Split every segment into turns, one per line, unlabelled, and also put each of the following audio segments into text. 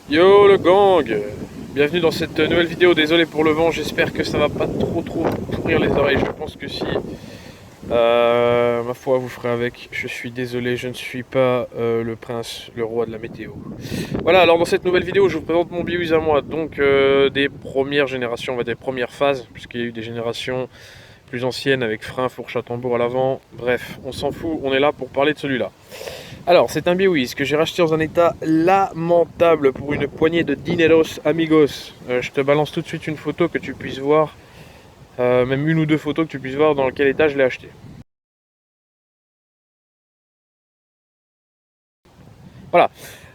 Yo le gang, bienvenue dans cette nouvelle vidéo, désolé pour le vent, j'espère que ça va pas trop pourrir les oreilles, je pense que si. Ma foi, vous ferez avec, je suis désolé, je ne suis pas le prince, le roi de la météo. Voilà, alors dans cette nouvelle vidéo, je vous présente mon BWS à moi, donc des premières générations, on va dire des premières phases, puisqu'il y a eu des générations plus anciennes avec frein, fourche à tambour à l'avant, bref, on s'en fout, on est là pour parler de celui-là. Alors, c'est un BWS que j'ai racheté dans un état lamentable pour une poignée de dineros amigos. Je te balance tout de suite une photo que tu puisses voir, même une ou deux photos que tu puisses voir dans quel état je l'ai acheté. Voilà.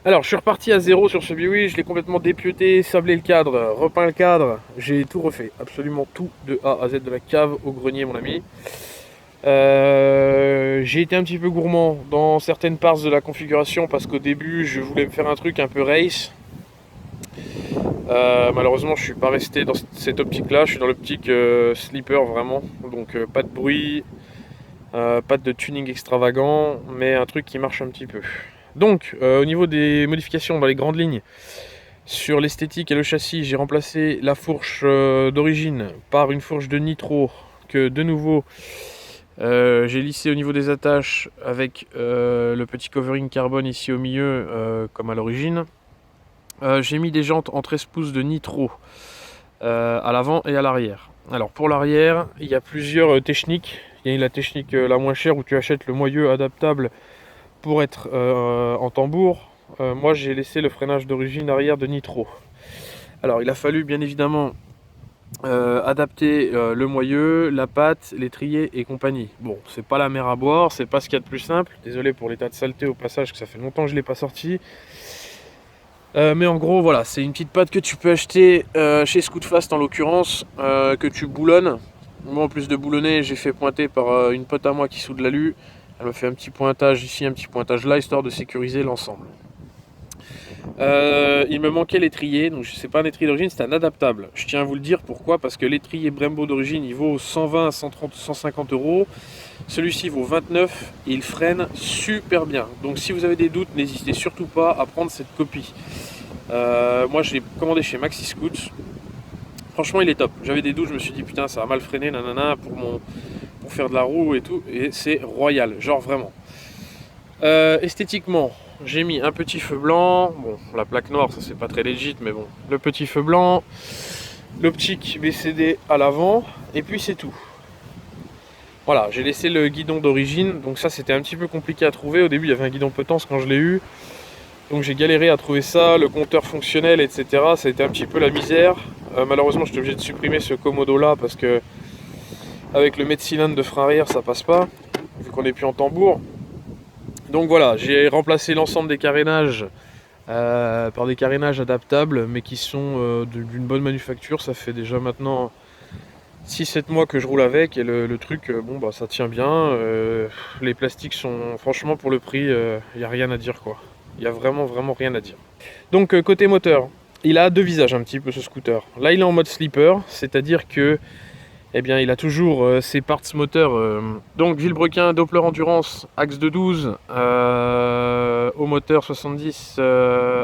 Alors, je suis reparti à zéro sur ce BWS, je l'ai complètement dépiauté, sablé le cadre, repeint le cadre. J'ai tout refait, absolument tout de A à Z, de la cave au grenier, mon ami. J'ai été un petit peu gourmand dans certaines parts de la configuration parce qu'au début je voulais me faire un truc un peu race. Malheureusement je suis pas resté dans cette optique là, je suis dans l'optique sleeper vraiment, donc pas de bruit, pas de tuning extravagant, mais un truc qui marche un petit peu. Donc au niveau des modifications dans les grandes lignes, sur l'esthétique et le châssis, j'ai remplacé la fourche d'origine par une fourche de nitro que de nouveau j'ai lissé au niveau des attaches avec le petit covering carbone ici au milieu comme à l'origine. J'ai mis des jantes en 13 pouces de nitro à l'avant et à l'arrière. Alors pour l'arrière, il y a plusieurs techniques. Il y a la technique la moins chère où tu achètes le moyeu adaptable pour être en tambour. Moi j'ai laissé le freinage d'origine arrière de nitro. Alors il a fallu bien évidemment adapter le moyeu, la patte, l'étrier et compagnie. Bon, c'est pas la mer à boire, c'est pas ce qu'il y a de plus simple. Désolé pour l'état de saleté au passage, que ça fait longtemps que je l'ai pas sorti. Mais en gros, voilà, c'est une petite patte que tu peux acheter chez Scootfast en l'occurrence, que tu boulonnes. Moi, en plus de boulonner, j'ai fait pointer par une pote à moi qui soude l'alu. Elle m'a fait un petit pointage ici, un petit pointage là, histoire de sécuriser l'ensemble. Il me manquait l'étrier, donc c'est pas un étrier d'origine, c'est un adaptable. Je tiens à vous le dire, pourquoi? Parce que l'étrier Brembo d'origine il vaut 120, 130, 150 euros. Celui-ci vaut 29 et il freine super bien. Donc si vous avez des doutes, n'hésitez surtout pas à prendre cette copie. Moi je l'ai commandé chez Maxi Scoot. Franchement il est top. J'avais des doutes, je me suis dit putain ça va mal freiner nanana pour faire de la roue et tout. Et c'est royal, genre vraiment. Esthétiquement, j'ai mis un petit feu blanc. Bon, la plaque noire, ça c'est pas très légit, mais bon, le petit feu blanc, l'optique BCD à l'avant, et puis c'est tout. Voilà, j'ai laissé le guidon d'origine, donc ça c'était un petit peu compliqué à trouver. Au début, il y avait un guidon potence quand je l'ai eu, donc j'ai galéré à trouver ça, le compteur fonctionnel, etc. Ça a été un petit peu la misère. Malheureusement, j'étais obligé de supprimer ce commodo là parce que avec le mètre cylindre de frein arrière, ça passe pas, vu qu'on n'est plus en tambour. Donc voilà, j'ai remplacé l'ensemble des carénages par des carénages adaptables, mais qui sont d'une bonne manufacture. Ça fait déjà maintenant 6-7 mois que je roule avec, et le truc, bon bah ça tient bien. Les plastiques sont, franchement pour le prix, il n'y a rien à dire quoi. Il n'y a vraiment rien à dire. Donc côté moteur, il a deux visages un petit peu ce scooter. Là il est en mode sleeper, c'est-à-dire que eh bien, il a toujours ses parts moteurs. Donc Villebrequin, Doppler Endurance, axe de 12, au moteur 70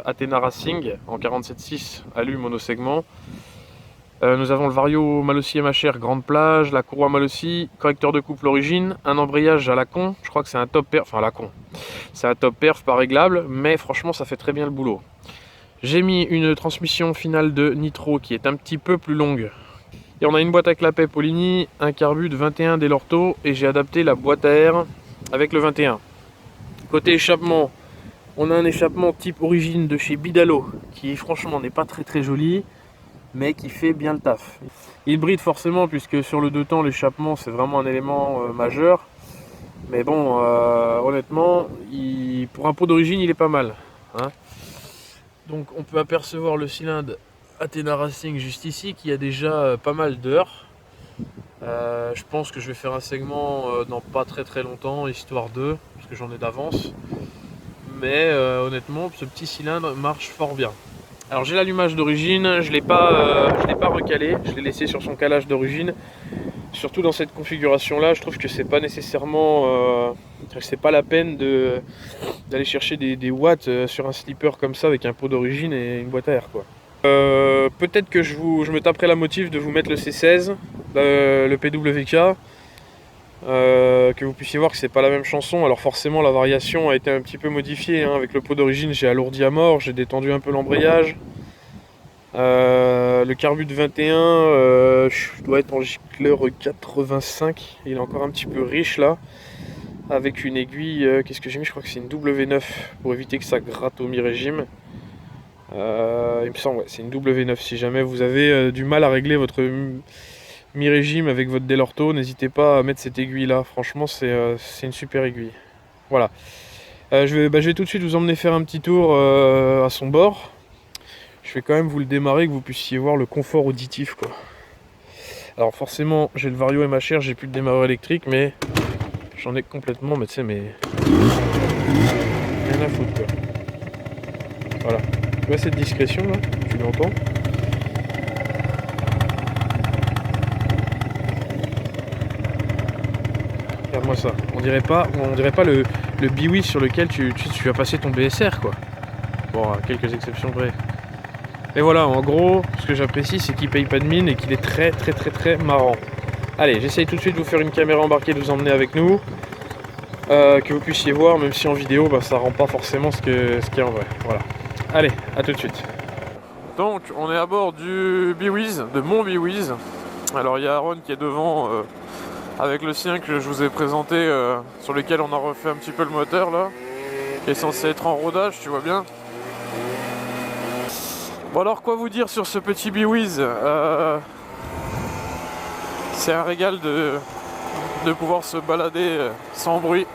Athena Racing en 47.6 alu monosegment. Nous avons le Vario Malossi MHR Grande Plage, la courroie Malossi, correcteur de couple origine, un embrayage à la con. Je crois que c'est un top perf, enfin à la con. C'est un top perf pas réglable, mais franchement ça fait très bien le boulot. J'ai mis une transmission finale de nitro qui est un petit peu plus longue. Et on a une boîte à clapet Polini, un carbu de 21 Delorto, et j'ai adapté la boîte à air avec le 21. Côté échappement, on a un échappement type origine de chez Bidalo, qui franchement n'est pas très joli, mais qui fait bien le taf. Il bride forcément, puisque sur le deux temps, l'échappement c'est vraiment un élément majeur. Mais bon, honnêtement, pour un pot d'origine, il est pas mal. Hein. Donc on peut apercevoir le cylindre Athena Racing juste ici qui a déjà pas mal d'heures. Je pense que je vais faire un segment dans pas très longtemps, histoire de, parce que j'en ai d'avance. Mais honnêtement, ce petit cylindre marche fort bien. Alors j'ai l'allumage d'origine, je l'ai pas recalé, je l'ai laissé sur son calage d'origine. Surtout dans cette configuration là, je trouve que c'est pas nécessairement, c'est pas la peine de d'aller chercher des watts sur un slipper comme ça avec un pot d'origine et une boîte à air quoi. Peut-être que je me taperai la motive de vous mettre le C16, le PWK, que vous puissiez voir que c'est pas la même chanson. Alors forcément la variation a été un petit peu modifiée, hein. Avec le pot d'origine j'ai alourdi à mort, j'ai détendu un peu l'embrayage. Le Carbut 21, je dois être en gicleur 85, il est encore un petit peu riche là. Avec une aiguille, qu'est-ce que j'ai mis? Je crois que c'est une W9 pour éviter que ça gratte au mi-régime. Il me semble, ouais, c'est une W9. Si jamais vous avez du mal à régler votre mi-régime avec votre Delorto, n'hésitez pas à mettre cette aiguille là. Franchement, c'est une super aiguille. Voilà. Je vais tout de suite vous emmener faire un petit tour à son bord. Je vais quand même vous le démarrer, que vous puissiez voir le confort auditif quoi. Alors forcément, j'ai le Vario MHR, j'ai plus de démarreur électrique, mais j'en ai complètement, mais tu sais, mais rien à foutre quoi. Voilà. Tu vois cette discrétion là? Tu l'entends? Regarde-moi ça. On dirait pas le Biwi sur lequel tu vas passer ton BSR quoi. Bon, à quelques exceptions près. Et voilà, en gros, ce que j'apprécie, c'est qu'il paye pas de mine et qu'il est très marrant. Allez, j'essaye tout de suite de vous faire une caméra embarquée, de vous emmener avec nous. Que vous puissiez voir, même si en vidéo, bah, ça rend pas forcément ce qu'il y a en vrai. Voilà. Allez, à tout de suite. Donc, on est à bord du Biwiz, de mon Biwiz. Alors, il y a Aaron qui est devant, avec le sien que je vous ai présenté, sur lequel on a refait un petit peu le moteur, là. Qui est censé être en rodage, tu vois bien. Bon alors, quoi vous dire sur ce petit Biwiz? C'est un régal de pouvoir se balader sans bruit,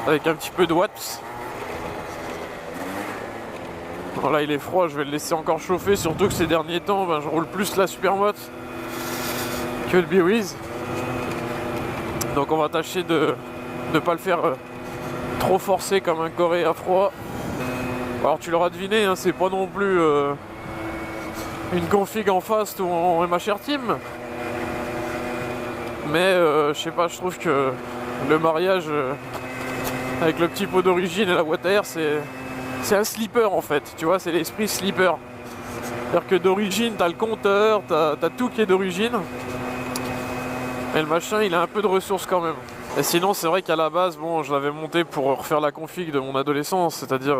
avec un petit peu de watts. Bon là il est froid, je vais le laisser encore chauffer, surtout que ces derniers temps je roule plus la Supermoto que le Biwiz. Donc on va tâcher de ne pas le faire trop forcer comme un Corée à froid. Alors tu l'auras deviné, hein, c'est pas non plus une config en fast ou en MHR Team. Mais je sais pas, je trouve que le mariage avec le petit pot d'origine et la boîte à air, c'est un slipper en fait, tu vois, c'est l'esprit slipper. C'est-à-dire que d'origine, t'as le compteur, t'as tout qui est d'origine. Mais le machin, il a un peu de ressources quand même. Et sinon, c'est vrai qu'à la base, bon, je l'avais monté pour refaire la config de mon adolescence, c'est-à-dire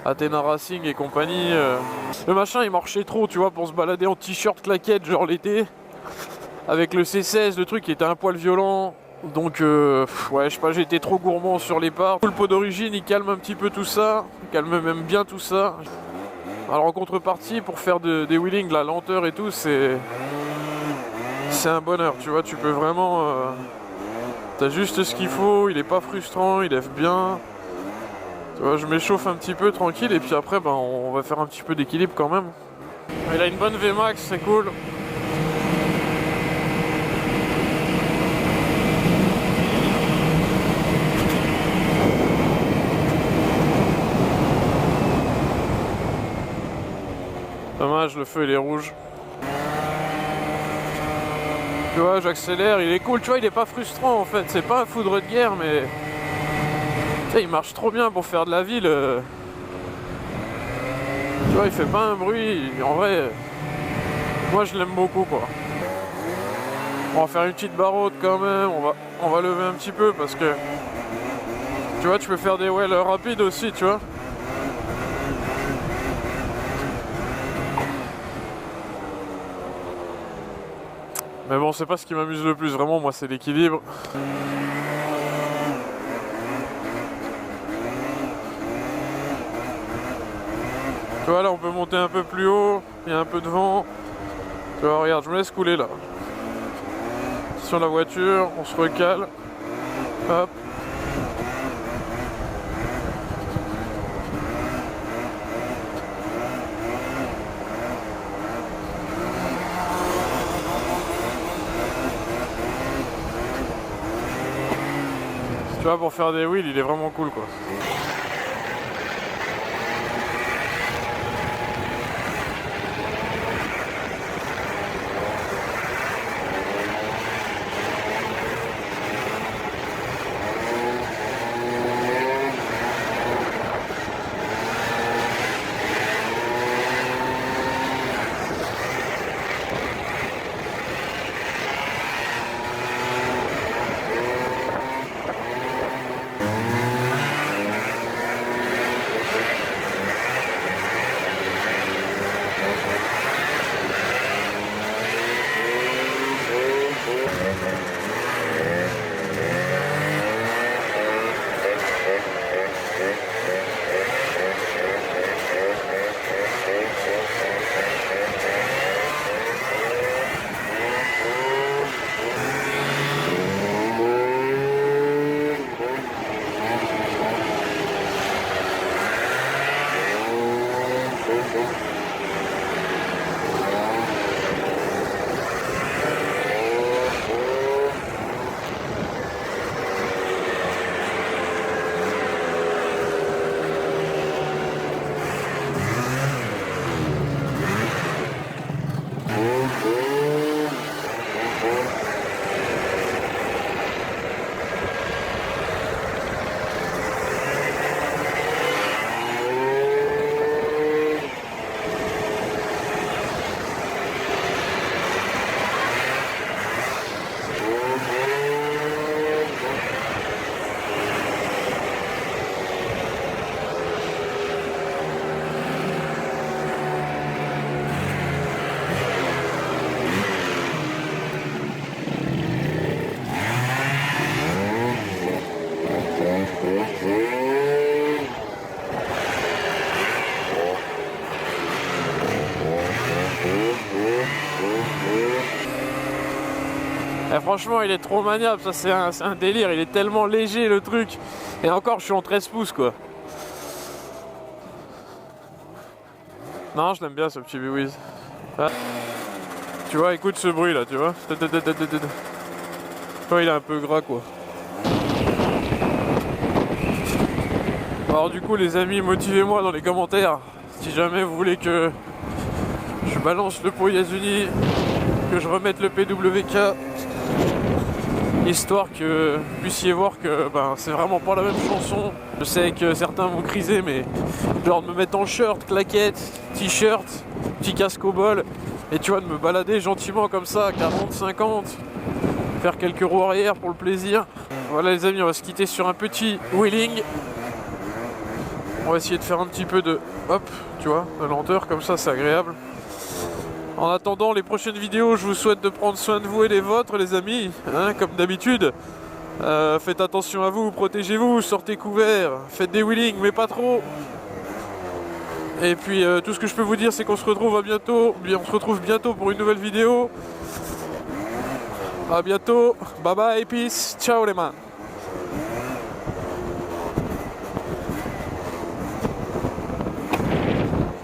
Athena Racing et compagnie. Le machin, il marchait trop, tu vois, pour se balader en t-shirt claquette, genre l'été. Avec le C16, le truc qui était un poil violent. Donc, ouais, je sais pas, j'ai été trop gourmand sur les parts. Le pot d'origine, il calme un petit peu tout ça. Il calme même bien tout ça. Alors, en contrepartie, pour faire des wheelings, la lenteur et tout, c'est un bonheur, tu vois. Tu peux vraiment... t'as juste ce qu'il faut, il est pas frustrant, il lève bien. Tu vois, je m'échauffe un petit peu tranquille et puis après, on va faire un petit peu d'équilibre quand même. Il a une bonne VMAX, c'est cool. Dommage, le feu il est rouge. Tu vois, j'accélère, il est cool, tu vois, il est pas frustrant en fait. C'est pas un foudre de guerre, mais tu sais, il marche trop bien pour faire de la ville. Tu vois, il fait pas un bruit. En vrai, moi je l'aime beaucoup quoi. On va faire une petite barode quand même. On va lever un petit peu parce que tu vois, tu peux faire des wells rapides aussi, tu vois. Mais bon, c'est pas ce qui m'amuse le plus, vraiment, moi, c'est l'équilibre. Tu vois, là, on peut monter un peu plus haut, il y a un peu de vent. Tu vois, regarde, je me laisse couler, là. Sur la voiture, on se recale. Hop. Tu vois, pour faire des wheels, il est vraiment cool quoi. Et franchement il est trop maniable, ça c'est un délire, il est tellement léger le truc. Et encore je suis en 13 pouces quoi. Non je l'aime bien ce petit Bewiz. Ah. Tu vois, écoute ce bruit là, tu vois. Il est un peu gras quoi. Alors du coup les amis, motivez-moi dans les commentaires. Si jamais vous voulez que je balance le pot Yasuni, que je remette le PWK, histoire que vous puissiez voir que c'est vraiment pas la même chanson. Je sais que certains vont criser, mais genre de me mettre en shirt, claquette, t-shirt, petit casque au bol, et tu vois de me balader gentiment comme ça, 40-50, faire quelques roues arrière pour le plaisir. Voilà les amis, on va se quitter sur un petit wheeling. On va essayer de faire un petit peu de hop, tu vois, de lenteur, comme ça c'est agréable. En attendant les prochaines vidéos, je vous souhaite de prendre soin de vous et des vôtres les amis, hein, comme d'habitude. Faites attention à vous, protégez-vous, sortez couverts, faites des wheelings mais pas trop. Et puis tout ce que je peux vous dire c'est qu'on se retrouve bientôt pour une nouvelle vidéo. A bientôt, bye bye, peace, ciao les mains.